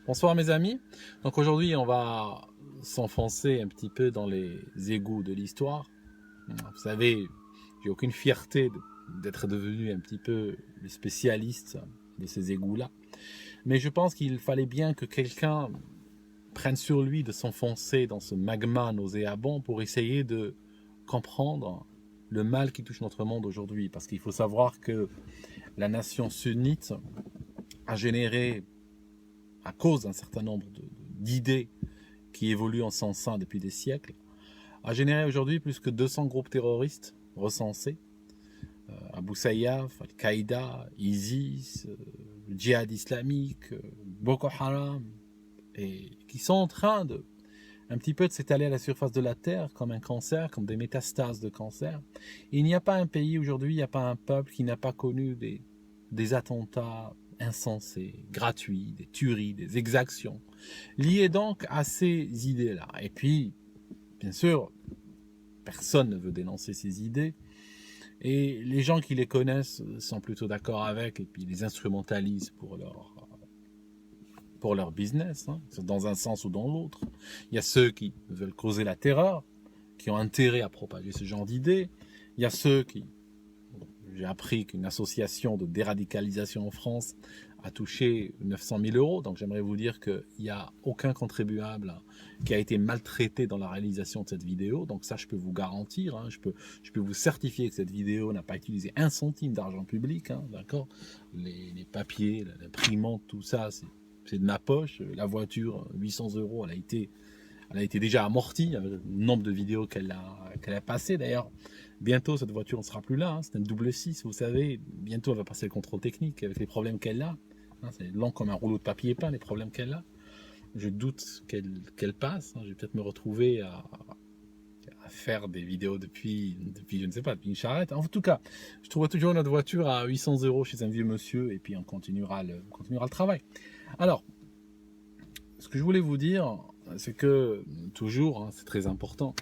Bonsoir mes amis. Donc aujourd'hui on va s'enfoncer un petit peu dans les égouts de l'histoire. Vous savez, j'ai aucune fierté d'être devenu un petit peu le spécialiste de ces égouts-là. Mais je pense qu'il fallait bien que quelqu'un prenne sur lui de s'enfoncer dans ce magma nauséabond pour essayer de comprendre le mal qui touche notre monde aujourd'hui. Parce qu'il faut savoir que la nation sunnite a généré, à cause d'un certain nombre d'idées qui évoluent en son sein depuis des siècles, a généré aujourd'hui plus que 200 groupes terroristes recensés. Abu Sayyaf, Al-Qaïda, ISIS, le djihad islamique, Boko Haram, et qui sont en train de un petit peu de s'étaler à la surface de la Terre comme un cancer, comme des métastases de cancer. Et il n'y a pas un pays aujourd'hui, il n'y a pas un peuple qui n'a pas connu des attentats insensés, gratuits, des tueries, des exactions, liées donc à ces idées-là. Et puis, bien sûr, personne ne veut dénoncer ces idées, et les gens qui les connaissent sont plutôt d'accord avec, et puis les instrumentalisent pour leur business, hein, dans un sens ou dans l'autre. Il y a ceux qui veulent causer la terreur, qui ont intérêt à propager ce genre d'idées. Il y a ceux qui... J'ai appris qu'une association de déradicalisation en France a touché 900 000 euros. Donc j'aimerais vous dire qu'il n'y a aucun contribuable qui a été maltraité dans la réalisation de cette vidéo. Donc ça, je peux vous garantir. Hein, je peux vous certifier que cette vidéo n'a pas utilisé un centime d'argent public. Hein, d'accord, les papiers, l'imprimante, tout ça, c'est de ma poche. La voiture, 800 euros, elle a été déjà amortie, le nombre de vidéos qu'elle a passées. D'ailleurs, bientôt cette voiture ne sera plus là, hein. C'est un double 6, vous savez. Bientôt elle va passer le contrôle technique avec les problèmes qu'elle a. Hein, c'est long comme un rouleau de papier peint, les problèmes qu'elle a. Je doute qu'elle passe. Hein. Je vais peut-être me retrouver à faire des vidéos depuis, je ne sais pas, depuis une charrette. En tout cas, je trouverai toujours notre voiture à 800 euros chez un vieux monsieur, et puis on continuera le travail. Alors, ce que je voulais vous dire, c'est que, toujours, hein, c'est très important,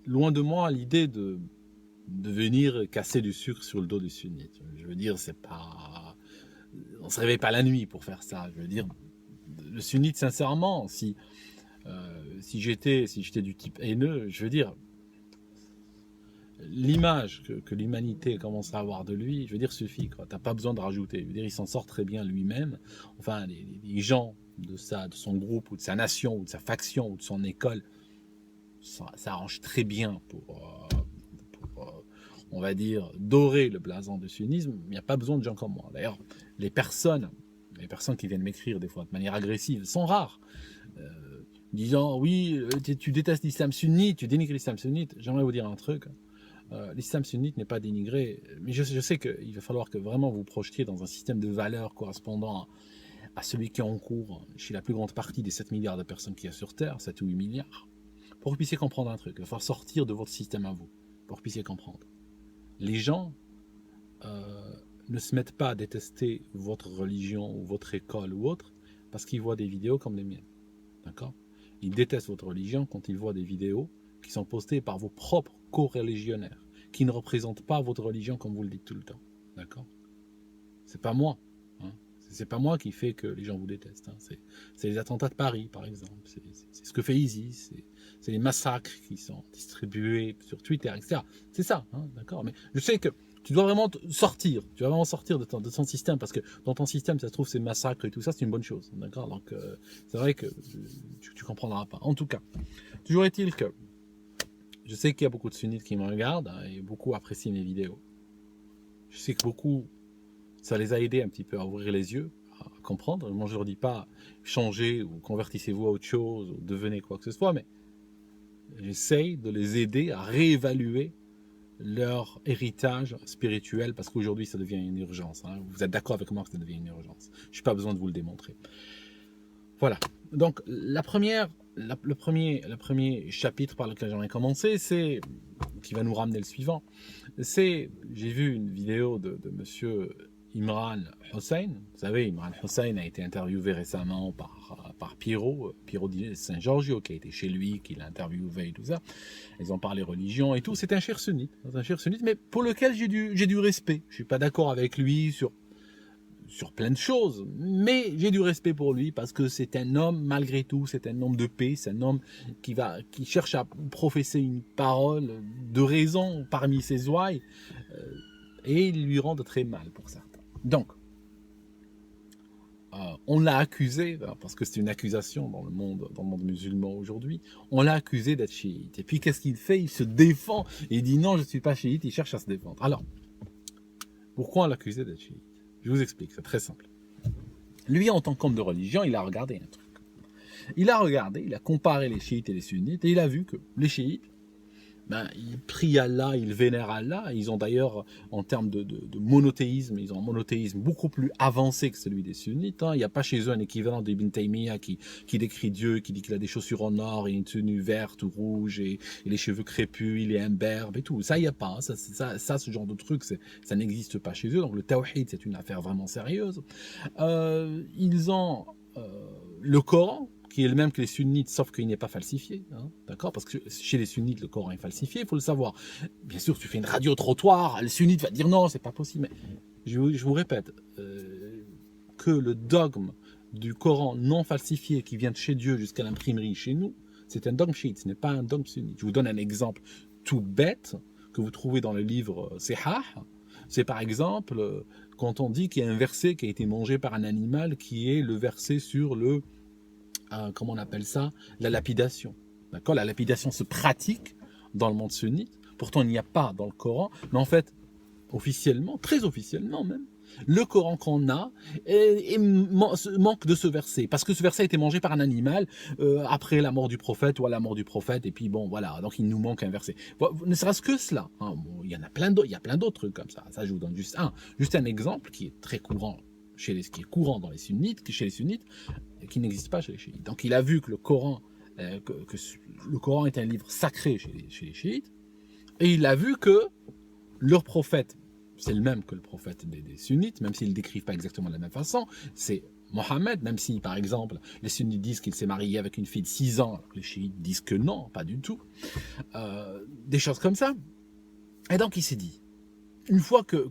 loin de moi l'idée de venir casser du sucre sur le dos des sunnites. Je veux dire, c'est pas... On se réveille pas la nuit pour faire ça. Je veux dire, le sunnite, sincèrement, si j'étais du type haineux, je veux dire, l'image que l'humanité commence à avoir de lui, je veux dire, suffit. T'as pas besoin de rajouter. Je veux dire, il s'en sort très bien lui-même. Enfin, les gens de son groupe, ou de sa nation, ou de sa faction, ou de son école, ça arrange très bien pour on va dire, dorer le blason du sunnisme. Il n'y a pas besoin de gens comme moi. D'ailleurs, les personnes qui viennent m'écrire des fois de manière agressive sont rares, disant oui, tu détestes l'islam sunnite, tu dénigres l'islam sunnite. J'aimerais vous dire un truc. L'islam sunnite n'est pas dénigré, mais je sais qu'il va falloir que vraiment vous projetiez dans un système de valeurs correspondant à celui qui est en cours chez la plus grande partie des 7 milliards de personnes qu'il y a sur Terre, 7 ou 8 milliards, pour que vous puissiez comprendre un truc. Il va falloir sortir de votre système à vous, pour que vous puissiez comprendre. Les gens ne se mettent pas à détester votre religion ou votre école ou autre parce qu'ils voient des vidéos comme les miennes. D'accord ? Ils détestent votre religion quand ils voient des vidéos qui sont postées par vos propres co-religionnaires, qui ne représentent pas votre religion comme vous le dites tout le temps. D'accord ? C'est pas moi. Hein. C'est pas moi qui fait que les gens vous détestent. Hein. C'est les attentats de Paris, par exemple. C'est ce que fait ISIS. C'est les massacres qui sont distribués sur Twitter, etc. C'est ça, hein, d'accord. Mais je sais que tu dois vraiment sortir. Tu vas vraiment sortir de ton système, parce que dans ton système, ça se trouve, ces massacres et tout ça, c'est une bonne chose, d'accord. Donc, c'est vrai que tu comprendras pas. En tout cas, toujours est-il que je sais qu'il y a beaucoup de sunnites qui me regardent, hein, et beaucoup apprécient mes vidéos. Je sais que beaucoup, ça les a aidés un petit peu à ouvrir les yeux, à comprendre. Moi, je leur dis pas changez ou convertissez-vous à autre chose ou devenez quoi que ce soit, mais j'essaye de les aider à réévaluer leur héritage spirituel, parce qu'aujourd'hui ça devient une urgence. Hein. Vous êtes d'accord avec moi que ça devient une urgence. Je n'ai pas besoin de vous le démontrer. Voilà. Donc le premier chapitre par lequel j'aimerais commencer, c'est qui va nous ramener le suivant. C'est, j'ai vu une vidéo de monsieur Imran Hussein. Vous savez, Imran Hussein a été interviewé récemment par Pierrot Saint-Giorgio, qui a été chez lui, qui l'a interviewé et tout ça. Ils ont parlé religion et tout. C'est un cher sunnite, mais pour lequel j'ai du respect. Je suis pas d'accord avec lui sur plein de choses, mais j'ai du respect pour lui parce que c'est un homme, malgré tout, c'est un homme de paix, c'est un homme qui cherche à professer une parole de raison parmi ses ouailles, et ils lui rendent très mal pour certains. Donc, on l'a accusé, parce que c'est une accusation dans le monde musulman aujourd'hui, on l'a accusé d'être chiite. Et puis qu'est-ce qu'il fait? Il se défend, il dit non, je ne suis pas chiite, il cherche à se défendre. Alors, pourquoi on l'accusait d'être chiite? Je vous explique, c'est très simple. Lui, en tant qu'homme de religion, il a regardé un truc. Il a comparé les chiites et les sunnites, et il a vu que les chiites, ils prient Allah, ils vénèrent Allah. Ils ont d'ailleurs, en termes de monothéisme, ils ont un monothéisme beaucoup plus avancé que celui des sunnites. Il n'y a pas chez eux un équivalent d'Ibn Taymiyyah qui décrit Dieu, qui dit qu'il a des chaussures en or et une tenue verte ou rouge et les cheveux crépus, il est imberbe et tout. Ça, il n'y a pas. Ça, ce genre de truc, ça n'existe pas chez eux. Donc le tawhid, c'est une affaire vraiment sérieuse. Ils ont le Coran, qui est le même que les sunnites, sauf qu'il n'est pas falsifié, d'accord? Parce que chez les sunnites, le Coran est falsifié, il faut le savoir. Bien sûr, tu fais une radio trottoir, le sunnite va te dire non, c'est pas possible. Mais je vous répète, que le dogme du Coran non falsifié qui vient de chez Dieu jusqu'à l'imprimerie chez nous, c'est un dogme chiite, ce n'est pas un dogme sunnite. Je vous donne un exemple tout bête que vous trouvez dans le livre Sihah. C'est par exemple quand on dit qu'il y a un verset qui a été mangé par un animal, qui est le verset sur le comment on appelle ça, la lapidation. D'accord? La lapidation se pratique dans le monde sunnite. Pourtant, il n'y a pas dans le Coran. Mais en fait, officiellement, très officiellement même, le Coran qu'on a manque de ce verset. Parce que ce verset a été mangé par un animal après la mort du prophète ou à la mort du prophète. Et puis bon, voilà. Donc il nous manque un verset. Ne serait-ce que cela. Il y en a plein d'autres. Il y a plein d'autres trucs comme ça. Ça, je vous donne juste un exemple qui est très courant qui est courant dans les sunnites, chez les sunnites, qui n'existe pas chez les chiites. Donc il a vu que le Coran, le Coran est un livre sacré chez les chiites, et il a vu que leur prophète, c'est le même que le prophète des sunnites, même s'ils ne le décrivent pas exactement de la même façon, c'est Mohammed, même si par exemple les sunnites disent qu'il s'est marié avec une fille de 6 ans, alors que les chiites disent que non, pas du tout, des choses comme ça. Et donc il s'est dit, une fois que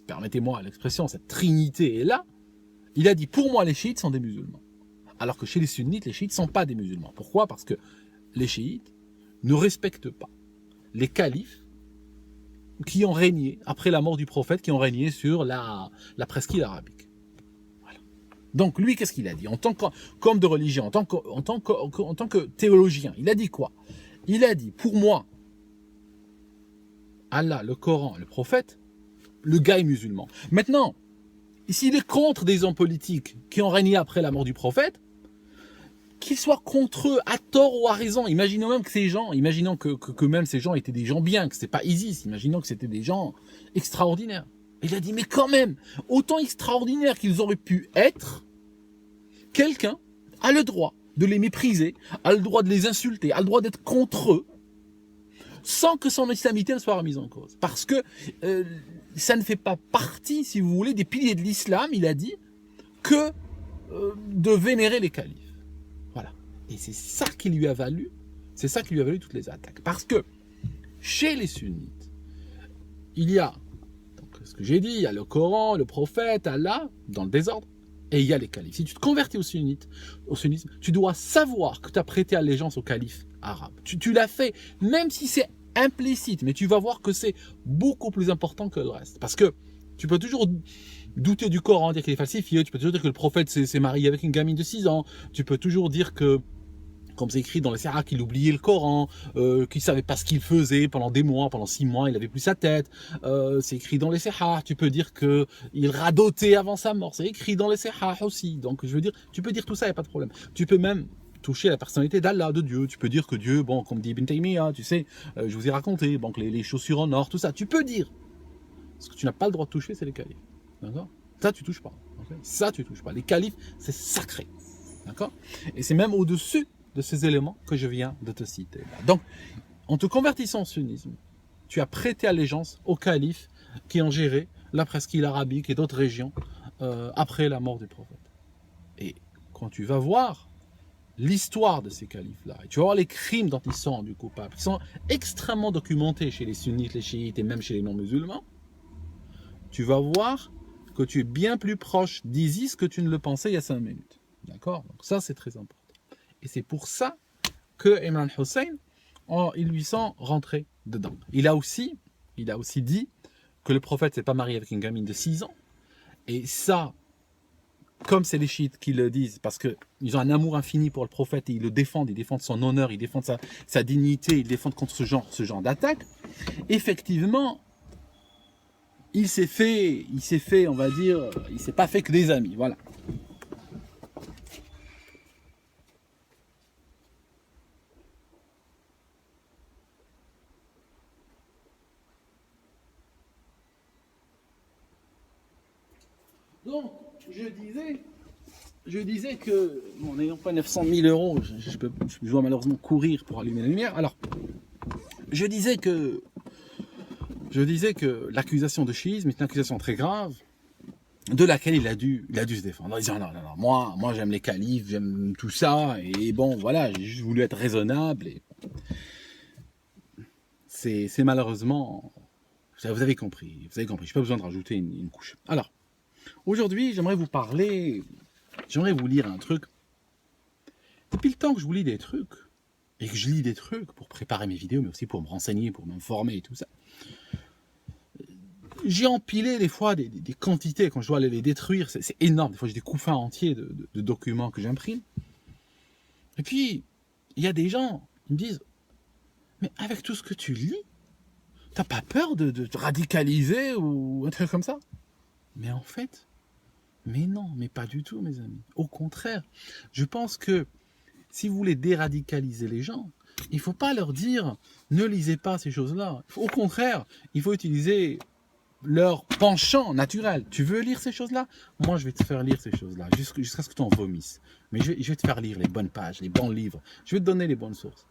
permettez-moi l'expression, cette trinité est là, il a dit, pour moi, les chiites sont des musulmans. Alors que chez les sunnites, les chiites ne sont pas des musulmans. Pourquoi? Parce que les chiites ne respectent pas les califes qui ont régné, après la mort du prophète, qui ont régné sur la presqu'île arabique. Voilà. Donc lui, qu'est-ce qu'il a dit? En tant qu'homme de religion, en tant que théologien, il a dit quoi? Il a dit, pour moi, Allah, le Coran, le prophète, le gars est musulman. Maintenant, s'il est contre des hommes politiques qui ont régné après la mort du prophète, qu'il soit contre eux à tort ou à raison. Imaginons même que ces gens, imaginons que même ces gens étaient des gens bien, que c'était pas ISIS, imaginons que c'était des gens extraordinaires. Il a dit, mais quand même, autant extraordinaires qu'ils auraient pu être, quelqu'un a le droit de les mépriser, a le droit de les insulter, a le droit d'être contre eux, sans que son islamité ne soit remise en cause. Parce que ça ne fait pas partie, si vous voulez, des piliers de l'islam, il a dit, que de vénérer les califes. Voilà. Et c'est ça qui lui a valu toutes les attaques. Parce que chez les sunnites, il y a, donc, ce que j'ai dit, il y a le Coran, le prophète, Allah, dans le désordre, et il y a les califes. Si tu te convertis au sunnisme, tu dois savoir que tu as prêté allégeance au calife arabe. Tu l'as fait, même si c'est implicite, mais tu vas voir que c'est beaucoup plus important que le reste. Parce que tu peux toujours douter du Coran, dire qu'il est falsifié, tu peux toujours dire que le prophète s'est marié avec une gamine de 6 ans, tu peux toujours dire que, comme c'est écrit dans les Sirah, qu'il oubliait le Coran, qu'il ne savait pas ce qu'il faisait pendant des mois, pendant 6 mois, il n'avait plus sa tête. C'est écrit dans les Sirah. Tu peux dire qu'il radotait avant sa mort. C'est écrit dans les Sirah aussi. Donc, je veux dire, tu peux dire tout ça, il n'y a pas de problème. Tu peux même toucher la personnalité d'Allah, de Dieu. Tu peux dire que Dieu, bon, comme dit Ibn Taymiyyah, tu sais, je vous ai raconté, bon, que les chaussures en or, tout ça, tu peux dire. Ce que tu n'as pas le droit de toucher, c'est les califes. D'accord? Ça, tu touches pas. Okay? Ça, tu touches pas. Les califes, c'est sacré. D'accord? Et c'est même au-dessus de ces éléments que je viens de te citer. Donc, en te convertissant au sunnisme, tu as prêté allégeance aux califes qui ont géré la presqu'île arabique et d'autres régions après la mort du prophète. Et quand tu vas voir l'histoire de ces califes-là, et tu vas voir les crimes dont ils sont rendus coupables, qui sont extrêmement documentés chez les sunnites, les chiites et même chez les non-musulmans, tu vas voir que tu es bien plus proche d'Isis que tu ne le pensais il y a 5 minutes. D'accord? Donc ça, c'est très important. Et c'est pour ça que Imran Hussein, ils lui sont rentrés dedans. Il a aussi dit que le prophète s'est pas marié avec une gamine de 6 ans. Et ça, comme c'est les chiites qui le disent, parce qu'ils ont un amour infini pour le prophète et ils défendent son honneur, ils défendent sa dignité, ils défendent contre ce genre d'attaque, effectivement, il s'est fait, on va dire, il s'est pas fait que des amis, voilà. Donc, je disais que, bon, n'ayant pas 900 000 euros, je dois malheureusement courir pour allumer la lumière. Alors, je disais que l'accusation de chiisme est une accusation très grave, de laquelle il a dû se défendre. En disant non, moi j'aime les califes, j'aime tout ça, et bon, voilà, j'ai juste voulu être raisonnable. Et c'est malheureusement, vous avez compris, je n'ai pas besoin de rajouter une couche. Alors, aujourd'hui, j'aimerais vous lire un truc. Depuis le temps que je vous lis des trucs, et que je lis des trucs pour préparer mes vidéos, mais aussi pour me renseigner, pour m'informer et tout ça, j'ai empilé des fois des quantités, quand je dois aller les détruire, c'est énorme. Des fois, j'ai des couffins entiers de documents que j'imprime. Et puis, il y a des gens qui me disent, mais avec tout ce que tu lis, t'as pas peur de te radicaliser ou un truc comme ça? Mais en fait, mais non, mais pas du tout, mes amis. Au contraire, je pense que si vous voulez déradicaliser les gens, il ne faut pas leur dire, ne lisez pas ces choses-là. Au contraire, il faut utiliser leur penchant naturel. Tu veux lire ces choses-là? Moi, je vais te faire lire ces choses-là, jusqu'à ce que tu en vomisses. Mais je vais te faire lire les bonnes pages, les bons livres. Je vais te donner les bonnes sources.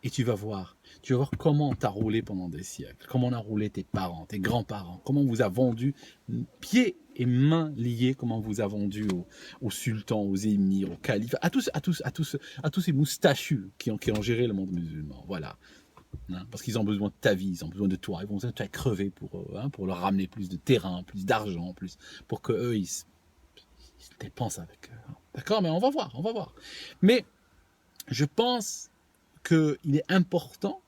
Et tu vas voir comment tu as roulé pendant des siècles, comment on a roulé tes parents, tes grands-parents, comment on vous a vendu pieds et mains liés, comment on vous a vendu aux sultans, aux émirs, aux califes, à tous ces moustachus qui ont géré le monde musulman. Voilà. Hein, parce qu'ils ont besoin de ta vie, ils ont besoin de toi, ils ont besoin de toi crever pour leur ramener plus de terrain, plus d'argent, pour qu'eux, ils se dépensent avec. D'accord? Mais on va voir. Mais je pense qu'il est important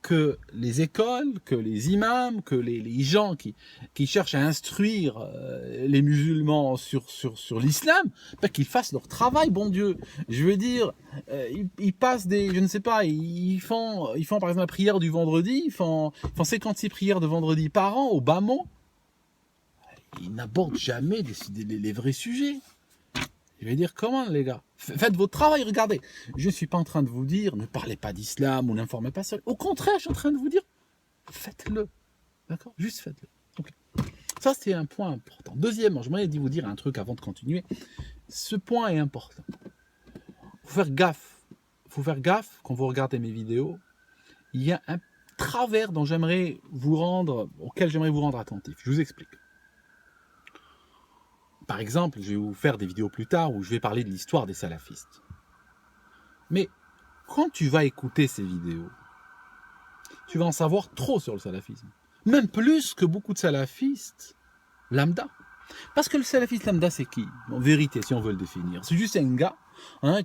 que les écoles, que les imams, que les gens qui cherchent à instruire les musulmans sur l'islam, qu'ils fassent leur travail, bon Dieu. Je veux dire, ils passent je ne sais pas, ils font par exemple la prière du vendredi, ils font 56 prières de vendredi par an au bas mot. Ils n'abordent jamais les vrais sujets. Je vais dire, comment les gars? Faites votre travail, regardez. Je ne suis pas en train de vous dire, ne parlez pas d'islam ou n'informez pas seul. Au contraire, je suis en train de vous dire, faites-le. D'accord? Juste faites-le. Okay. Ça, c'est un point important. Deuxièmement, je voulais vous dire un truc avant de continuer. Ce point est important. Il faut faire gaffe. Il faut faire gaffe quand vous regardez mes vidéos. Il y a un travers auquel j'aimerais vous rendre attentif. Je vous explique. Par exemple, je vais vous faire des vidéos plus tard où je vais parler de l'histoire des salafistes. Mais quand tu vas écouter ces vidéos, tu vas en savoir trop sur le salafisme. Même plus que beaucoup de salafistes lambda. Parce que le salafiste lambda, c'est qui? En vérité, si on veut le définir. C'est juste un gars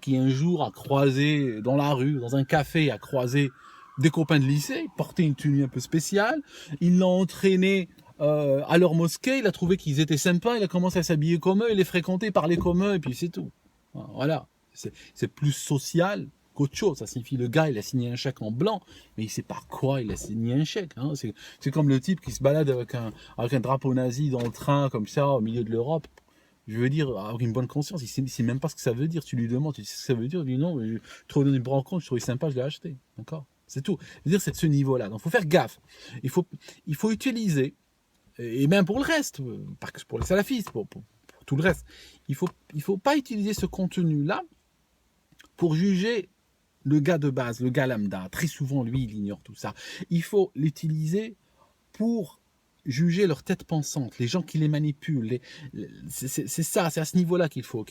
qui un jour a croisé dans la rue, dans un café, a croisé des copains de lycée, portait une tenue un peu spéciale, il l'a entraîné à leur mosquée, il a trouvé qu'ils étaient sympas, il a commencé à s'habiller comme eux, il les fréquentait, parler comme eux, et puis c'est tout. Voilà. C'est plus social qu'autre chose. Ça signifie le gars, il a signé un chèque en blanc, mais il sait pas quoi il a signé un chèque. Hein. C'est comme le type qui se balade avec un drapeau nazi dans le train, comme ça, au milieu de l'Europe. Je veux dire, avec une bonne conscience, il sait même pas ce que ça veut dire. Tu lui demandes, tu sais ce que ça veut dire, il dit non, je trouve une rencontre, je trouvais sympa, je l'ai acheté. D'accord? C'est tout. Je veux dire, c'est de ce niveau-là. Donc, il faut faire gaffe. Il faut utiliser, et même pour le reste, pas que pour les salafistes, pour tout le reste, il faut pas utiliser ce contenu-là pour juger le gars de base, le gars lambda. Très souvent, lui, il ignore tout ça. Il faut l'utiliser pour juger leur tête pensante, les gens qui les manipulent. C'est ça, c'est à ce niveau-là qu'il faut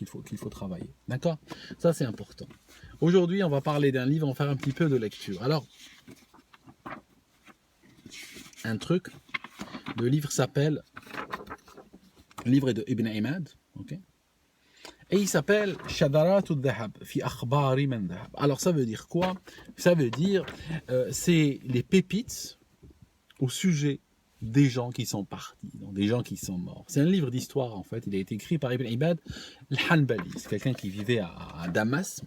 travailler. D'accord? Ça, c'est important. Aujourd'hui, on va parler d'un livre, on va faire un petit peu de lecture. Alors, un truc, le livre s'appelle Le livre est de Ibn Imad, ok. Et il s'appelle Shadarat al-Dhahab fi akhbari man dhahab. Alors ça veut dire quoi? Ça veut dire c'est les pépites au sujet des gens qui sont partis, donc des gens qui sont morts. C'est un livre d'histoire en fait. Il a été écrit par Ibn Ibad al-Hanbali. C'est quelqu'un qui vivait à Damas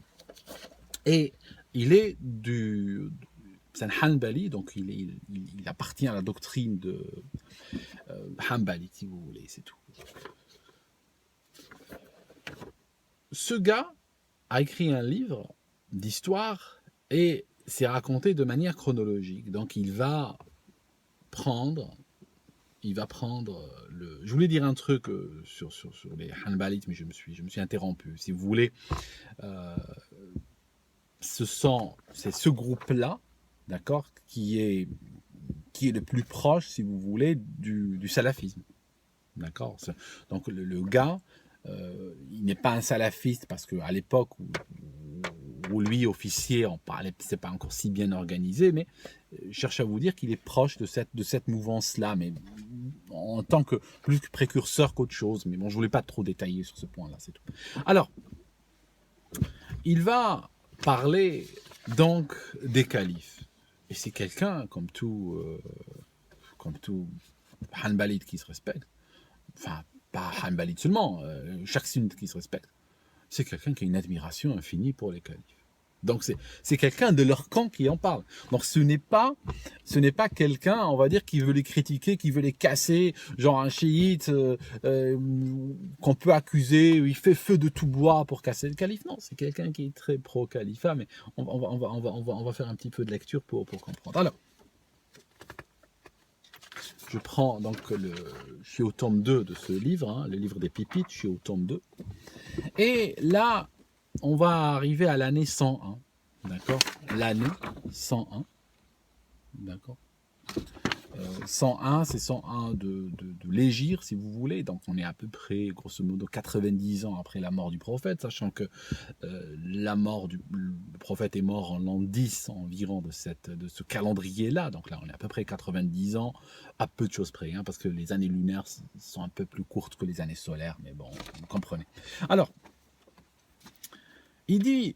et il est c'est un Hanbali, donc il appartient à la doctrine de Hanbali, si vous voulez, c'est tout. Ce gars a écrit un livre d'histoire et c'est raconté de manière chronologique. Donc il va prendre je voulais dire un truc sur les Hanbalites, mais je me suis interrompu. Si vous voulez, c'est ce groupe-là, d'accord, qui est le plus proche, si vous voulez, du salafisme. D'accord. Donc le gars, il n'est pas un salafiste parce qu'à l'époque où lui, officier, on parlait, c'est pas encore si bien organisé, mais je cherche à vous dire qu'il est proche de cette mouvance-là, mais en tant que plus précurseur qu'autre chose. Mais bon, je voulais pas trop détailler sur ce point-là, c'est tout. Alors, il va parler donc des califes. Et c'est quelqu'un, comme tout Hanbalite qui se respecte, enfin, pas Hanbalite seulement, chaque sunnite qui se respecte, c'est quelqu'un qui a une admiration infinie pour les califes. Donc c'est quelqu'un de leur camp qui en parle. Donc ce n'est pas quelqu'un, on va dire, qui veut les critiquer, qui veut les casser, genre un chiite qu'on peut accuser, il fait feu de tout bois pour casser le calife. Non, c'est quelqu'un qui est très pro-califat, mais on va faire un petit peu de lecture pour comprendre. Alors, je prends donc je suis au tome 2 de ce livre, hein, le livre des pépites, je suis au tome 2. Et là, on va arriver à l'année 101, d'accord? L'année 101, d'accord? 101, c'est 101 de l'Hégire, si vous voulez. Donc, on est à peu près, grosso modo, 90 ans après la mort du prophète, sachant que le prophète est mort en l'an 10 environ de ce calendrier-là. Donc là, on est à peu près 90 ans, à peu de choses près, hein, parce que les années lunaires sont un peu plus courtes que les années solaires, mais bon, vous comprenez. Alors, il dit,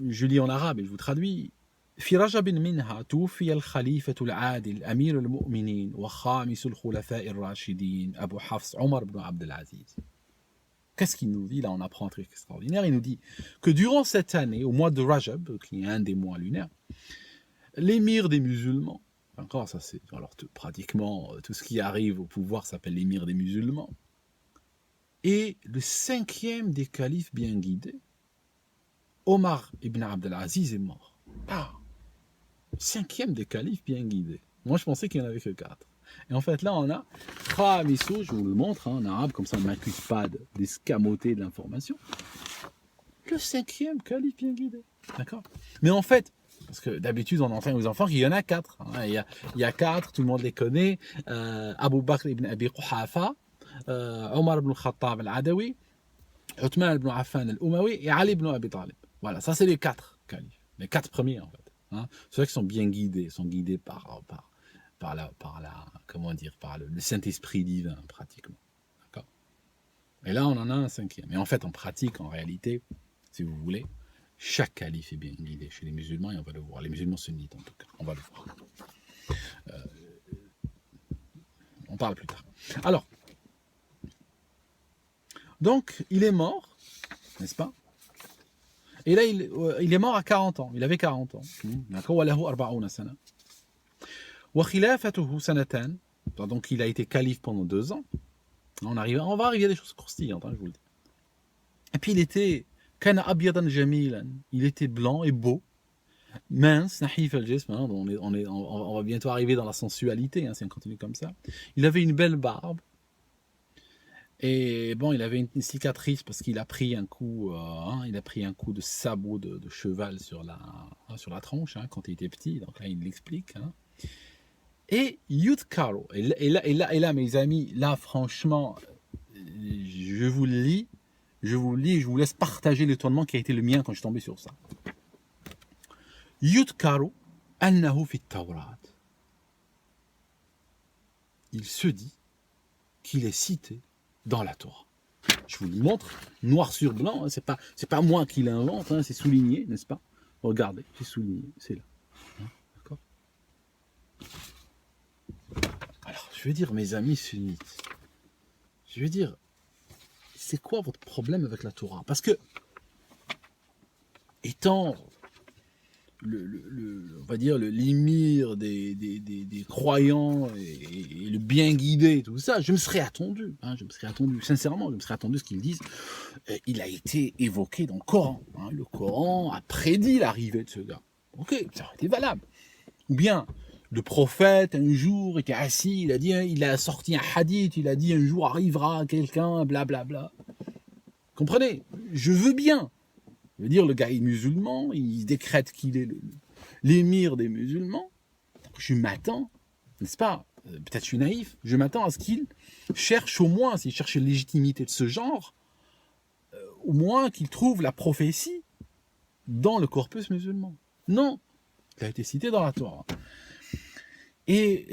je lis en arabe et je vous traduis, في رجب منها توفي الخليفة العادل أمير المؤمنين وخامس الخلفاء الراشدين أبو حفص عمر بن عبد العزيز. Qu'est-ce qu'il nous dit? Là, on apprend un truc extraordinaire. Il nous dit que durant cette année, au mois de Rajab, qui est un des mois lunaires, l'émir des musulmans, encore ça c'est, alors pratiquement tout ce qui arrive au pouvoir s'appelle l'émir des musulmans, et le 5e des califes bien guidés, Omar ibn Abd al-Aziz, est mort. Ah, 5e des califes bien guidés. Moi, je pensais qu'il n'y en avait que 4. Et en fait, là, on a Khamisou, je vous le montre, hein, en arabe, comme ça on ne m'accuse pas d'escamoter de l'information. Le 5e calife bien guidé. D'accord? Mais en fait, parce que d'habitude, on enseigne aux enfants qu'il y en a 4. Hein. Il y a 4, tout le monde les connaît. Abu Bakr ibn Abi Quhafa, Omar ibn Khattab al-Adawi, Uthman ibn Affan al-Umawi et Ali ibn Abi Talib. Voilà, ça c'est les 4 califes. Les 4 premiers, en fait. Hein. Ceux qui sont bien guidés, sont guidés par le Saint-Esprit divin, pratiquement. D'accord? Et là, on en a un 5e. Et en fait, en pratique, en réalité, si vous voulez, chaque calife est bien guidé chez les musulmans, et on va le voir. Les musulmans sunnites, en tout cas, on va le voir. On parle plus tard. Alors, donc, il est mort, n'est-ce pas? Et là, il est mort à 40 ans. Il avait 40 ans. D'accord? Donc, il a été calife pendant 2 ans. On va arriver à des choses croustillantes, hein, je vous le dis. Et puis, il était blanc et beau, mince, nahif al-jism. On va bientôt arriver dans la sensualité, hein, si on continue comme ça. Il avait une belle barbe. Et bon, il avait une cicatrice parce qu'il a pris un coup, de sabot de cheval sur la tronche, hein, quand il était petit. Donc là, il l'explique. Hein. Et Yudkaro. Et là, mes amis, là, franchement, je vous lis, et je vous laisse partager l'étonnement qui a été le mien quand je suis tombé sur ça. Yudkaro annahu fi Tawrat. Il se dit qu'il est cité dans la Torah. Je vous le montre, noir sur blanc, hein, c'est pas moi qui l'invente, hein, c'est souligné, n'est-ce pas? Regardez, c'est souligné, c'est là. Hein, d'accord? Alors, je veux dire, mes amis sunnites, je veux dire, c'est quoi votre problème avec la Torah? Parce que, étant on va dire l'émir des croyants et le bien guidé, tout ça, je me serais attendu, sincèrement, je me serais attendu ce qu'ils disent. Il a été évoqué dans le Coran. Hein, le Coran a prédit l'arrivée de ce gars. Ok, ça aurait été valable. Ou bien, le prophète, un jour, était assis, il a sorti un hadith, il a dit un jour arrivera quelqu'un, blablabla. Comprenez? Je veux bien. Je veux dire, le gars est musulman, il décrète qu'il est l'émir des musulmans. Je m'attends, n'est-ce pas? Peut-être je suis naïf, je m'attends à ce qu'il cherche au moins, s'il cherche une légitimité de ce genre, au moins qu'il trouve la prophétie dans le corpus musulman. Non, il a été cité dans la Torah. Et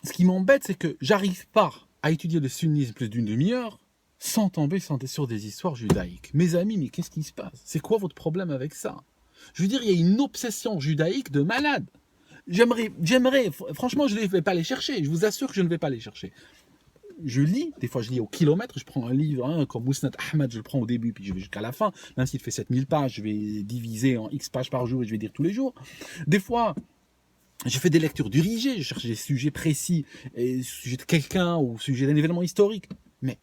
ce qui m'embête, c'est que j'arrive pas à étudier le sunnisme plus d'une demi-heure sans tomber sur des histoires judaïques. Mes amis, mais qu'est-ce qui se passe? C'est quoi votre problème avec ça? Je veux dire, il y a une obsession judaïque de malade. J'aimerais, franchement, je ne vais pas les chercher. Je vous assure que je ne vais pas les chercher. Je lis, des fois je lis au kilomètre, je prends un livre, hein, comme Mousnad Ahmad, je le prends au début, puis je vais jusqu'à la fin. Même s'il fait 7000 pages, je vais diviser en X pages par jour et je vais dire tous les jours. Des fois, je fais des lectures dirigées, je cherche des sujets précis, et sujet de quelqu'un ou sujet d'un événement historique. Mais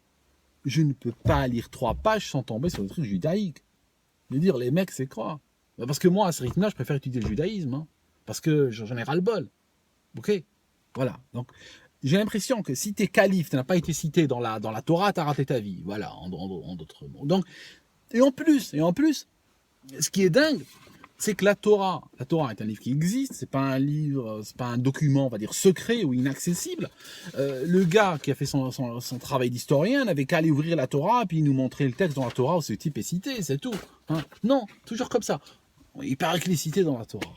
je ne peux pas lire 3 pages sans tomber sur des trucs judaïques. Je veux dire, les mecs, c'est quoi? Parce que moi, à ce rythme-là, je préfère étudier le judaïsme, hein, parce que j'en ai ras-le-bol. Ok? Voilà. Donc, j'ai l'impression que si t'es calife, tu n'as pas été cité dans la Torah, t'as raté ta vie. Voilà, en d'autres mots. Donc, et en plus, ce qui est dingue, c'est que la Torah est un livre qui existe, c'est pas un livre, c'est pas un document, on va dire, secret ou inaccessible. Le gars qui a fait son travail d'historien n'avait qu'à aller ouvrir la Torah, puis nous montrer le texte dans la Torah où ce type est cité, c'est tout. Hein. Non, toujours comme ça. Il paraît qu'il est cité dans la Torah.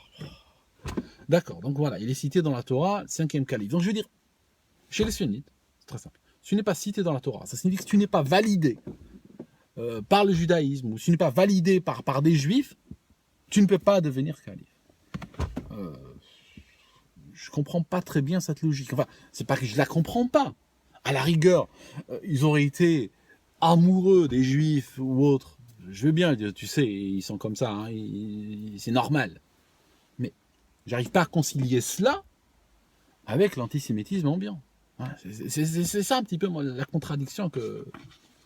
D'accord, donc voilà, il est cité dans la Torah, 5e calife. Donc je veux dire, chez les sunnites, c'est très simple. Si tu n'es pas cité dans la Torah, ça signifie que tu n'es pas validé par le judaïsme, ou si tu n'es pas validé par des juifs, tu ne peux pas devenir calife. Je comprends pas très bien cette logique. Enfin, c'est pas que je la comprends pas. À la rigueur, ils auraient été amoureux des juifs ou autres. Je veux bien, tu sais, ils sont comme ça, hein, c'est normal. Mais j'arrive pas à concilier cela avec l'antisémitisme ambiant. Hein, c'est ça un petit peu moi, la contradiction que...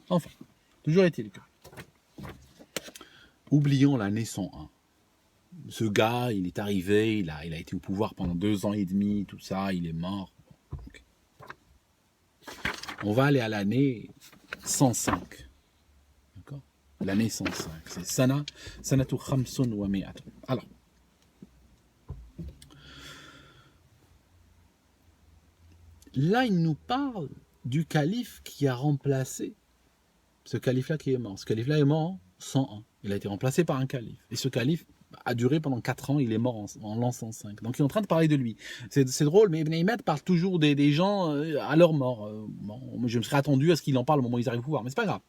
Enfin, toujours est-il que... Oublions l'année 101. Ce gars, il est arrivé, il a été au pouvoir pendant 2 ans et demi, tout ça, il est mort. Okay. On va aller à l'année 105. D'accord? L'année 105. C'est Sanatu Khamsun wa Mi'at. Alors, là, il nous parle du calife qui a remplacé ce calife-là qui est mort. Ce calife-là est mort en 101. Il a été remplacé par un calife. Et ce calife a duré pendant 4 ans, il est mort en l'an 105. Donc il est en train de parler de lui. C'est drôle, mais Ibn Imad parle toujours des gens à leur mort. Bon, je me serais attendu à ce qu'il en parle au moment où ils arrivent au pouvoir, mais c'est pas grave.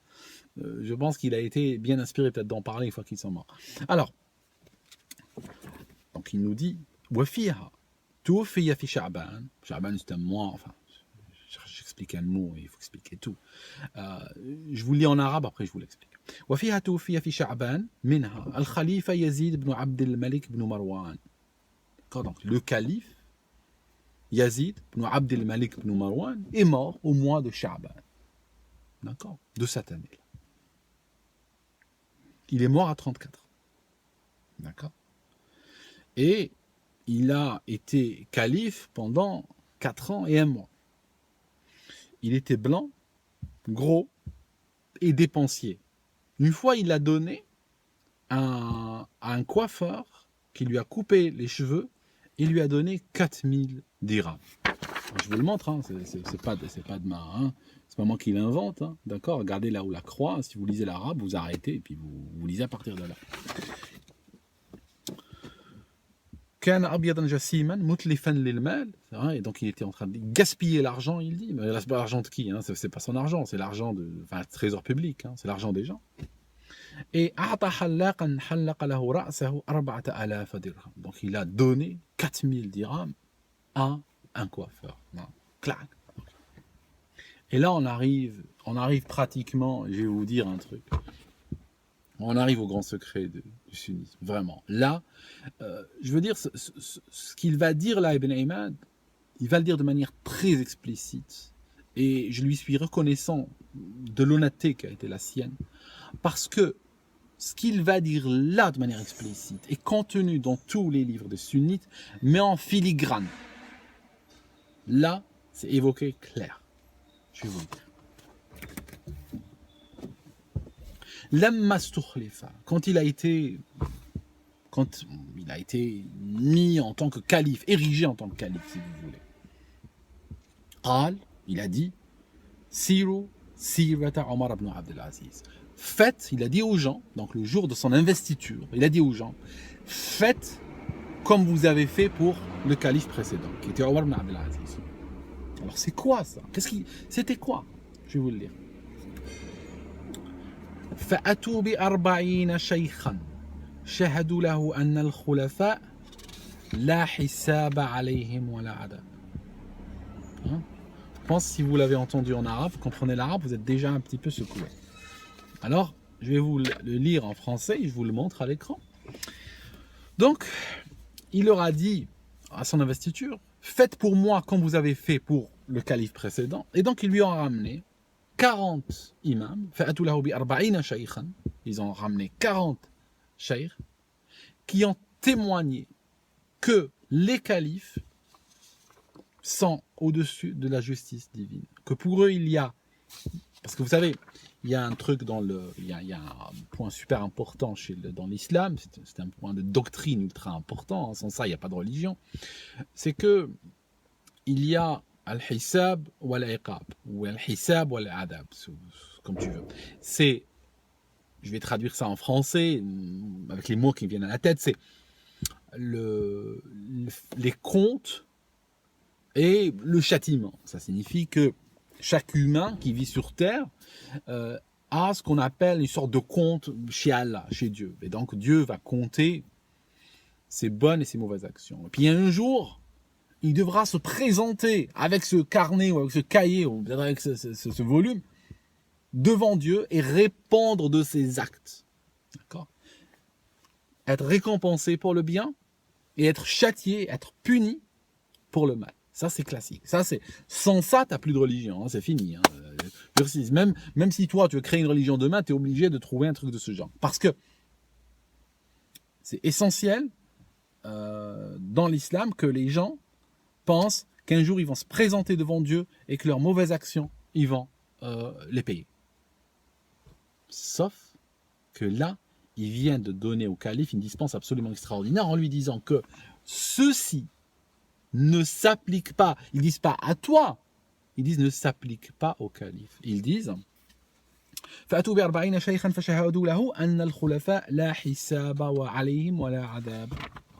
Je pense qu'il a été bien inspiré peut-être d'en parler une fois qu'ils sont morts. Alors, donc il nous dit Wafiha, Tuwfiya fi Sha'ban. Sha'ban c'est un mois, enfin, j'explique un mot, il faut expliquer tout. Je vous le lis en arabe, après je vous l'explique. وفيها توفي في شعبان منها الخليفة يزيد بن عبد الملك بن مروان. Donc, le calife Yazid ibn Abd al-Malik ibn Marwan est mort au mois de Sha'ban. D'accord? De cette année-là. Il est mort à 34 ans. D'accord? Et il a été calife pendant 4 ans et 1 mois. Il était blanc, gros et dépensier. Une fois, il a donné à un coiffeur qui lui a coupé les cheveux et lui a donné 4000 dirhams. Je vous le montre, hein, c'est pas de ma... Hein, c'est pas moi qui l'invente, hein, d'accord? Regardez là où la croix, si vous lisez l'arabe, vous arrêtez et puis vous lisez à partir de là. كان أبيضاً جسيماً متلفاً للمال, et donc il était en train de gaspiller l'argent, il dit, mais là, c'est pas l'argent de qui, hein, c'est pas son argent, c'est l'argent enfin, trésor public, hein, c'est l'argent des gens. Et أعطى حلاقاً حلق له رأسه 4000 درهم. Donc il a donné 4000 dirhams à un coiffeur. Clac. Et là on arrive pratiquement, je vais vous dire un truc. On arrive au grand secret du sunnisme, vraiment. Là, je veux dire, ce qu'il va dire là, Ibn Imad, il va le dire de manière très explicite. Et je lui suis reconnaissant de l'honnêteté qui a été la sienne. Parce que ce qu'il va dire là de manière explicite est contenu dans tous les livres des sunnites, mais en filigrane. Là, c'est évoqué clair. Je vais vous le dire. Quand il a été mis en tant que calife, érigé en tant que calife, si vous voulez. Il a dit, Siru Sirata Omar ibn Abdelaziz. Faites, il a dit aux gens, donc le jour de son investiture, il a dit aux gens, faites comme vous avez fait pour le calife précédent, qui était Omar ibn Abdelaziz. Alors c'est quoi ça? C'était quoi? Je vais vous le lire. فأتوا ب40 شيخا شهدوا له أن الخلفاء لا حساب عليهم ولا عذاب. Je pense que si vous l'avez entendu en arabe, vous comprenez l'arabe, vous êtes déjà un petit peu secoué. Alors, je vais vous le lire en français et je vous le montre à l'écran. Donc, il leur a dit à son investiture, faites pour moi comme vous avez fait pour le calife précédent. Et donc, ils lui ont ramené 40 imams, ils ont ramené 40 cheikh qui ont témoigné que les califes sont au-dessus de la justice divine. Que pour eux, il y a... Parce que vous savez, il y a un truc il y a un point super important dans l'islam, c'est un point de doctrine ultra important, sans ça, il n'y a pas de religion. C'est que il y a al-hisab ou al-iqab, ou al-hisab ou al-adab, comme tu veux. Je vais traduire ça en français, avec les mots qui me viennent à la tête, c'est les comptes et le châtiment. Ça signifie que chaque humain qui vit sur terre a ce qu'on appelle une sorte de compte chez Allah, chez Dieu. Et donc Dieu va compter ses bonnes et ses mauvaises actions. Et puis un jour, il devra se présenter avec ce carnet ou avec ce cahier ou peut-être avec ce volume devant Dieu et répondre de ses actes. D'accord ? Être récompensé pour le bien et être châtié, être puni pour le mal. Ça, c'est classique. Sans ça, tu n'as plus de religion. C'est fini. Même si toi, tu veux créer une religion demain, tu es obligé de trouver un truc de ce genre. Parce que c'est essentiel dans l'islam que les gens pensent qu'un jour, ils vont se présenter devant Dieu et que leurs mauvaises actions, ils vont les payer. Sauf que là, il vient de donner au calife une dispense absolument extraordinaire en lui disant que ceci ne s'applique pas. Ils disent pas à toi, ils disent ne s'applique pas au calife. Ils disent فأتوا ب40 شيخا فشهدوا له أن الخلفاء لا حساب وعليهم ولا عذاب.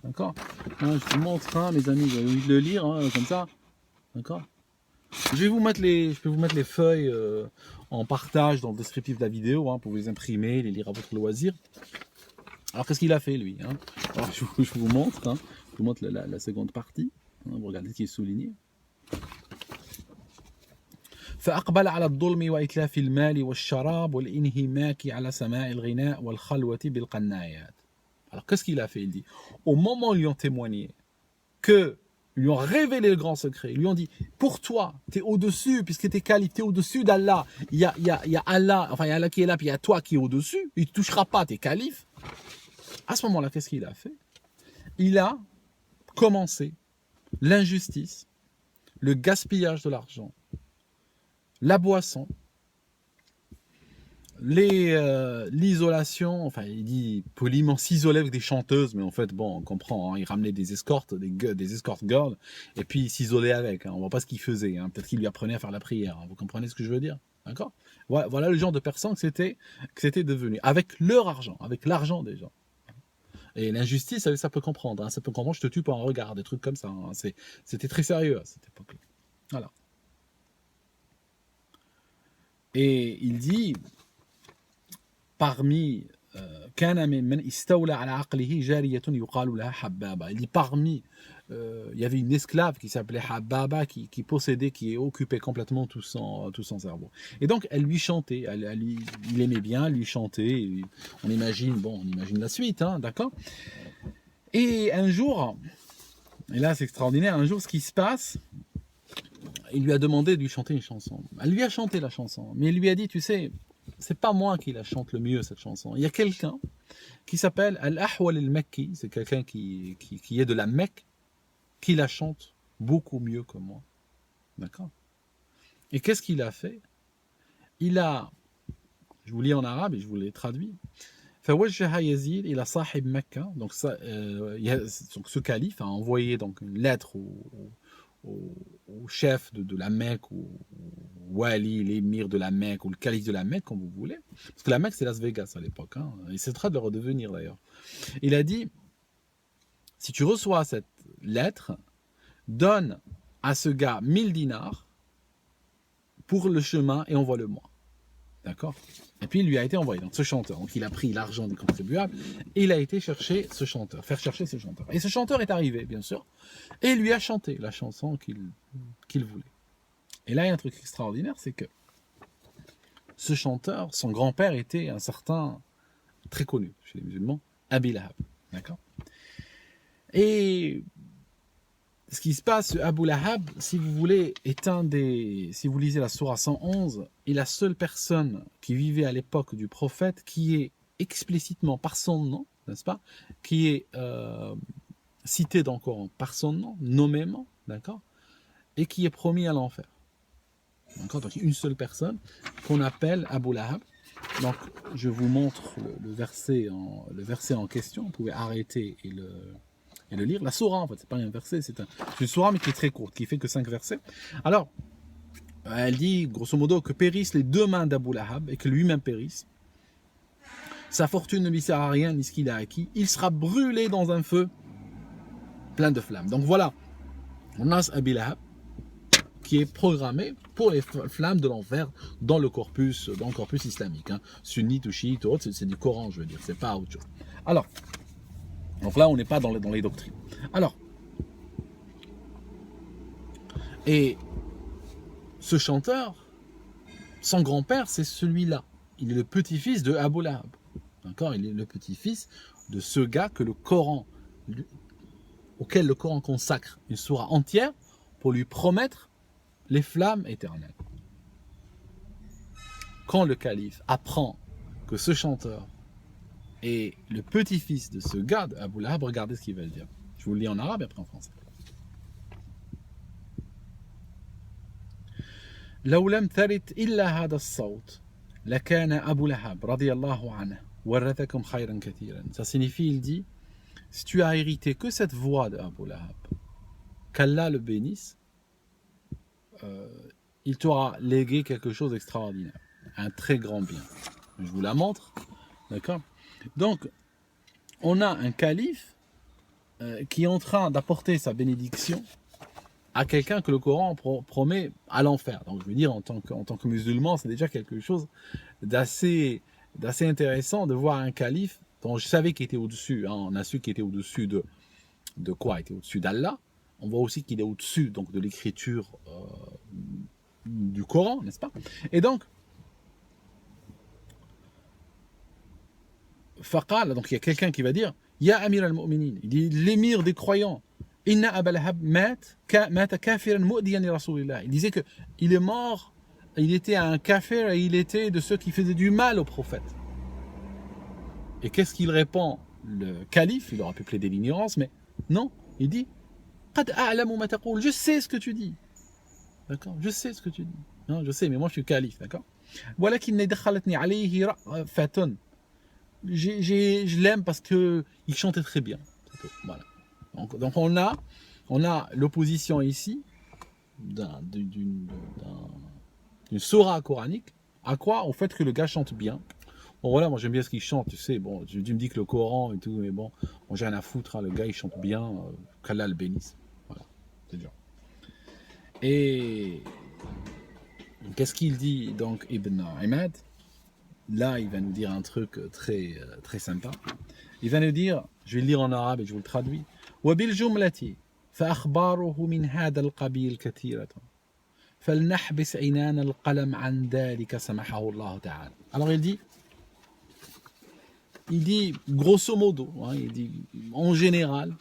D'accord? Je vous montre, mes amis, vous avez envie de le lire, comme ça. D'accord? Je peux vous mettre les feuilles en partage dans le descriptif de la vidéo, pour vous les imprimer, les lire à votre loisir. Alors qu'est-ce qu'il a fait lui, Alors, je vous montre, je vous montre la seconde partie. Vous regardez ce qui est souligné. فأقبل على الظلم وإتلاف المال والشراب والانهماك على سماع الغناء والخلوة بالقنايات. Alors qu'est-ce qu'il a fait? Il dit, au moment où ils lui ont témoigné que ils lui ont révélé le grand secret, ils lui ont dit, pour toi, tu es au-dessus, puisque tu es calife, tu es au-dessus d'Allah, il y a Allah, enfin il y a Allah qui est là, puis il y a toi qui est au-dessus, il ne te touchera pas, tu es calife. À ce moment-là, qu'est-ce qu'il a fait? Il a commencé l'injustice, le gaspillage de l'argent, la boisson, l'isolation, enfin il dit poliment s'isoler avec des chanteuses, mais en fait bon on comprend, il ramenait des escortes, des escort girls, et puis il s'isolait avec, on voit pas ce qu'il faisait, peut-être qu'il lui apprenait à faire la prière, vous comprenez ce que je veux dire, d'accord? Voilà le genre de personnes que c'était devenu, avec leur argent, avec l'argent des gens. Et l'injustice, ça peut comprendre. Hein. Ça peut comprendre, je te tue pour un regard, des trucs comme ça. Hein. C'était très sérieux à cette époque-là. Voilà. Et il dit, parmi il dit parmi il y avait une esclave qui s'appelait Hababa qui possédait, qui occupait complètement tout son cerveau. Et donc elle lui chantait, il aimait bien lui chanter. On imagine la suite, hein, d'accord. Et un jour, et là c'est extraordinaire, un jour ce qui se passe, il lui a demandé de lui chanter une chanson. Elle lui a chanté la chanson, mais il lui a dit, tu sais, c'est pas moi qui la chante le mieux cette chanson. Il y a quelqu'un qui s'appelle Al-Ahwal al-Makki, c'est quelqu'un qui est de la Mecque, qui la chante beaucoup mieux que moi. D'accord. Et qu'est-ce qu'il a fait? Je vous lis en arabe et je vous l'ai traduit. فوجه يزيد إلى صاحب مكة. Donc ce calife a envoyé donc une lettre au chef de la Mecque, ou Wali, l'émir de la Mecque, ou le calife de la Mecque, comme vous voulez. Parce que la Mecque, c'est Las Vegas à l'époque. Hein. Il c'est très de le redevenir d'ailleurs. Il a dit, si tu reçois cette lettre, donne à ce gars 1000 dinars pour le chemin et envoie-le-moi. D'accord? Et puis il lui a été envoyé, donc ce chanteur. Donc il a pris l'argent des contribuables et il a été faire chercher ce chanteur. Et ce chanteur est arrivé, bien sûr, et il lui a chanté la chanson qu'il voulait. Et là, il y a un truc extraordinaire, c'est que ce chanteur, son grand-père était un certain, très connu chez les musulmans, Abi Lahab. D'accord? Et ce qui se passe, Abu Lahab, si vous voulez, si vous lisez la sourate 111, est la seule personne qui vivait à l'époque du prophète qui est explicitement par son nom, n'est-ce pas, qui est cité dans le Coran par son nom, nommément, d'accord, et qui est promis à l'enfer. D'accord, donc une seule personne qu'on appelle Abu Lahab. Donc je vous montre le verset en question. Vous pouvez arrêter et le lire. La sourate, en fait, c'est pas un verset, c'est une sourate, mais qui est très courte, qui fait que 5 versets. Alors, elle dit, grosso modo, que périssent les deux mains d'Abu Lahab, et que lui-même périsse. Sa fortune ne lui sert à rien, ni ce qu'il a acquis. Il sera brûlé dans un feu plein de flammes. Donc voilà, on a Abi Lahab, qui est programmé pour les flammes de l'enfer dans le corpus islamique. Hein. Sunnite ou chiite ou autre, c'est du Coran, je veux dire, c'est pas autre chose. Alors, donc là, on n'est pas dans les doctrines. Alors, et ce chanteur, son grand-père, c'est celui-là. Il est le petit-fils de Abu Lahab. D'accord? Il est le petit-fils de ce gars auquel le Coran consacre une sourate entière pour lui promettre les flammes éternelles. Quand le calife apprend que ce chanteur est le petit-fils de ce gars d'Abu Lahab, regardez ce qu'il va dire. Je vous le lis en arabe et après en français. لو لم ترث إلا هذا الصوت لكان أبو لهب رضي الله عنه ورثكم خيرا كثيرا. Ça signifie, il dit, si tu as hérité que cette voix d'Abu Lahab, qu'Allah le bénisse, il t'aura légué quelque chose d'extraordinaire, un très grand bien. Je vous la montre, d'accord? Donc, on a un calife qui est en train d'apporter sa bénédiction à quelqu'un que le Coran promet à l'enfer. Donc, je veux dire, en tant que musulman, c'est déjà quelque chose d'assez intéressant de voir un calife dont je savais qu'il était au-dessus. Hein, on a su qu'il était au-dessus de quoi? Il était au-dessus d'Allah. On voit aussi qu'il est au-dessus donc de l'écriture du Coran, n'est-ce pas? Et donc, faqal, donc il y a quelqu'un qui va dire, Ya Amir al-Mu'minin, il dit l'émir des croyants, Inna Abu Lahab mata kafiran mu'diyan li Rasulillah. Il disait que il est mort, il était un kafir et il était de ceux qui faisaient du mal au prophète. Et qu'est-ce qu'il répond le calife? Il aurait pu plaider l'ignorance, mais non, il dit Qad a'lamu ma taqul, je sais ce que tu dis. D'accord? Je sais ce que tu dis. Non, je sais, mais moi je suis calife, d'accord? Walakin dakhalatni alayhi ra'fatun. Je l'aime parce que il chantait très bien. Voilà. Donc on a l'opposition ici d'une sourate coranique à quoi? Au fait que le gars chante bien, Bon voilà, moi j'aime bien ce qu'il chante, tu sais, bon, tu me dis que le Coran et tout, mais bon, j'ai rien à foutre, hein, le gars il chante bien, qu'Allah le bénisse. Voilà, c'est dur. Et qu'est-ce qu'il dit donc Ibn Imad? Là, il va nous dire un truc très sympa. Il va nous dire, je vais le lire en arabe et je vous le traduis. وبالجملة فأخباره من هذا القبيل كثيرة فلنحبس عنان القلم عن ذلك سمحه الله تعالى. Alors il dit grosso modo, hein, il dit en général,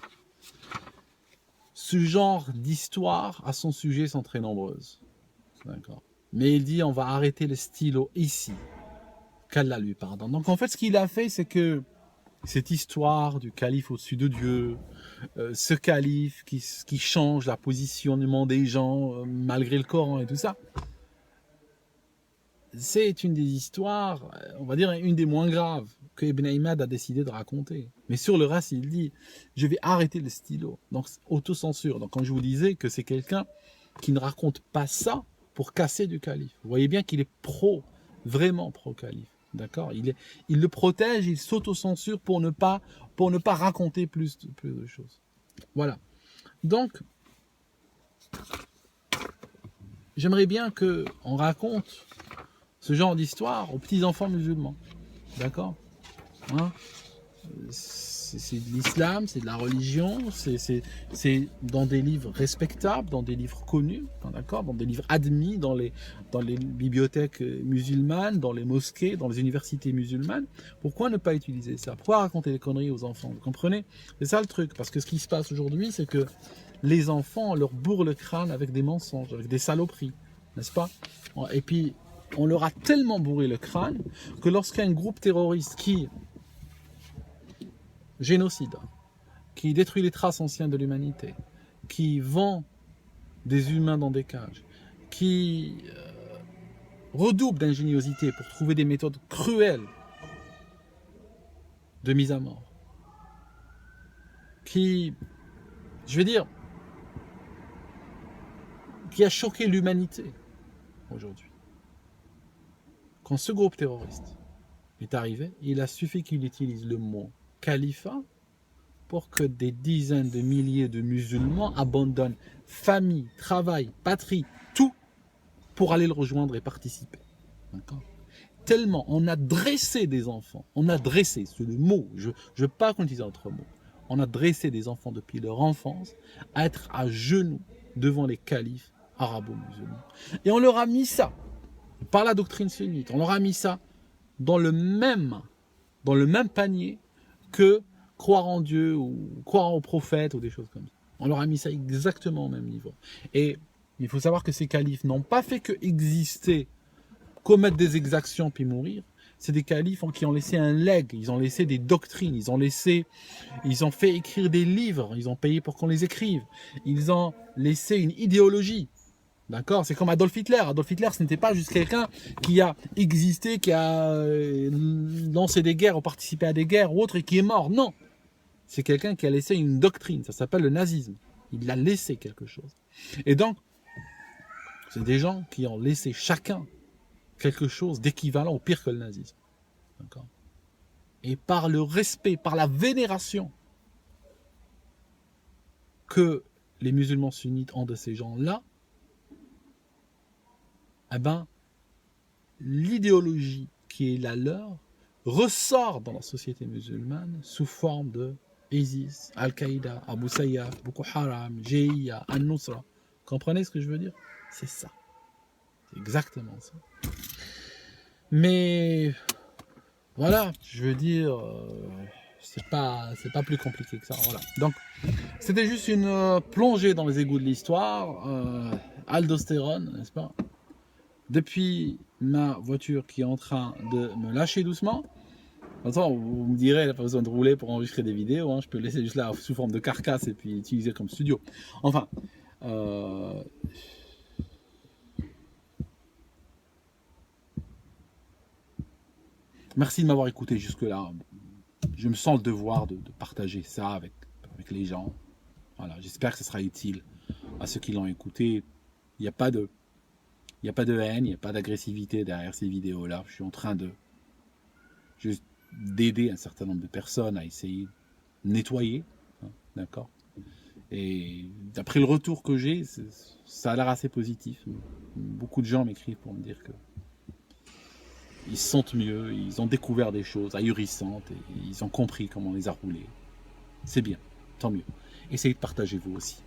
ce genre d'histoire à son sujet sont très nombreuses. D'accord. Mais il dit on va arrêter le stylo ici. Qu'Allah lui pardonne. Donc en fait, ce qu'il a fait, c'est que cette histoire du calife au-dessus de Dieu, ce calife qui change la positionnement des gens malgré le Coran et tout ça, c'est une des histoires, on va dire une des moins graves que Ibn Imad a décidé de raconter. Mais sur le reste, il dit, je vais arrêter le stylo. Donc autocensure. Donc quand je vous disais que c'est quelqu'un qui ne raconte pas ça pour casser du calife. Vous voyez bien qu'il est vraiment pro-calife. D'accord, il le protège, il s'auto-censure pour ne pas raconter plus de choses. Voilà. Donc, j'aimerais bien qu'on raconte ce genre d'histoire aux petits-enfants musulmans. D'accord, hein, c'est de l'islam, c'est de la religion, c'est dans des livres respectables, dans des livres connus, d'accord, dans des livres admis dans les bibliothèques musulmanes, dans les mosquées, dans les universités musulmanes. Pourquoi ne pas utiliser ça? Pourquoi raconter des conneries aux enfants? Vous comprenez? C'est ça le truc, parce que ce qui se passe aujourd'hui, c'est que les enfants, on leur bourre le crâne avec des mensonges, avec des saloperies, n'est-ce pas? Et puis, on leur a tellement bourré le crâne que lorsqu'un groupe terroriste qui génocide, qui détruit les traces anciennes de l'humanité, qui vend des humains dans des cages, qui redouble d'ingéniosité pour trouver des méthodes cruelles de mise à mort, qui, je vais dire, qui a choqué l'humanité aujourd'hui. Quand ce groupe terroriste est arrivé, il a suffi qu'il utilise le mot califat pour que des dizaines de milliers de musulmans abandonnent famille, travail, patrie, tout pour aller le rejoindre et participer. D'accord ? Tellement on a dressé des enfants, on a dressé, c'est le mot, je ne veux pas qu'on dise autre mot, on a dressé des enfants depuis leur enfance à être à genoux devant les califes arabo-musulmans. Et on leur a mis ça, par la doctrine sunnite, on leur a mis ça dans le même panier que croire en Dieu ou croire aux prophètes ou des choses comme ça. On leur a mis ça exactement au même niveau. Et il faut savoir que ces califes n'ont pas fait que exister, commettre des exactions puis mourir. C'est des califes qui ont laissé un legs, ils ont laissé des doctrines, ils ont fait écrire des livres, ils ont payé pour qu'on les écrive, ils ont laissé une idéologie. D'accord? C'est comme Adolf Hitler. Adolf Hitler, ce n'était pas juste quelqu'un qui a existé, qui a lancé des guerres ou participé à des guerres ou autre et qui est mort. Non. C'est quelqu'un qui a laissé une doctrine. Ça s'appelle le nazisme. Il a laissé quelque chose. Et donc, c'est des gens qui ont laissé chacun quelque chose d'équivalent ou pire que le nazisme. D'accord? Et par le respect, par la vénération que les musulmans sunnites ont de ces gens-là, eh ben, l'idéologie qui est la leur ressort dans la société musulmane sous forme de ISIS, Al-Qaïda, Abu Sayyaf, Boko Haram, Jeyya, Al-Nusra. Comprenez ce que je veux dire? C'est ça. C'est exactement ça. Mais voilà, je veux dire, c'est pas plus compliqué que ça. Voilà. Donc, c'était juste une plongée dans les égouts de l'histoire. Aldostérone, n'est-ce pas? Depuis ma voiture qui est en train de me lâcher doucement. Attends, vous me direz, il n'y a pas besoin de rouler pour enregistrer des vidéos. Hein. Je peux le laisser juste là sous forme de carcasse et puis utiliser comme studio. Enfin, merci de m'avoir écouté jusque-là. Je me sens le devoir de partager ça avec les gens. Voilà, j'espère que ce sera utile à ceux qui l'ont écouté. Il n'y a pas de haine, il n'y a pas d'agressivité derrière ces vidéos-là. Je suis en train de juste d'aider un certain nombre de personnes à essayer de nettoyer, hein, d'accord. Et d'après le retour que j'ai, ça a l'air assez positif. Beaucoup de gens m'écrivent pour me dire que ils se sentent mieux, ils ont découvert des choses ahurissantes et ils ont compris comment on les a roulées. C'est bien, tant mieux. Essayez de partager vous aussi.